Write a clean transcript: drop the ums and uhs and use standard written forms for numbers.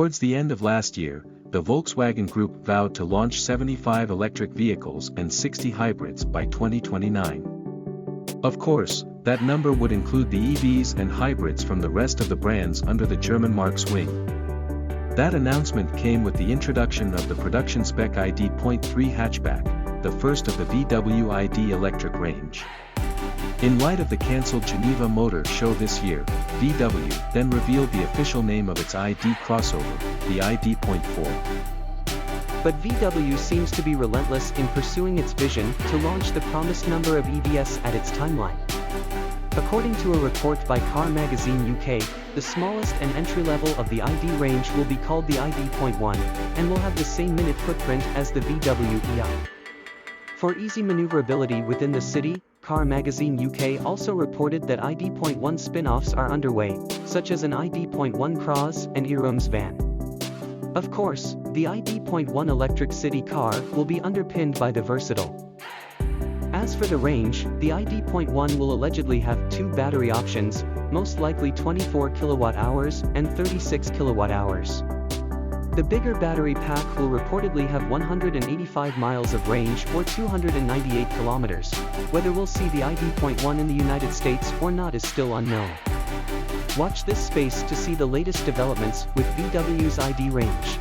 Towards the end of last year, the Volkswagen Group vowed to launch 75 electric vehicles and 60 hybrids by 2029. Of course, that number would include the EVs and hybrids from the rest of the brands under the German marque's wing. That announcement came with the introduction of the production-spec ID.1 hatchback, the first of the VW ID electric range. In light of the cancelled Geneva Motor Show this year, VW then revealed the official name of its ID crossover, the ID.4. But VW seems to be relentless in pursuing its vision to launch the promised number of EVs at its timeline. According to a report by Car Magazine UK, the smallest and entry-level of the ID range will be called the ID.1, and will have the same minute footprint as the VW EI. For easy maneuverability within the city, Car Magazine UK also reported that ID.1 spin-offs are underway, such as an ID.1 Cross and Irums van. Of course, the ID.1 electric city car will be underpinned by the Versatile. As for the range, the ID.1 will allegedly have two battery options, most likely 24 kWh and 36 kWh. The bigger battery pack will reportedly have 185 miles of range or 298 kilometers. Whether we'll see the ID.1 in the United States or not is still unknown. Watch this space to see the latest developments with VW's ID range.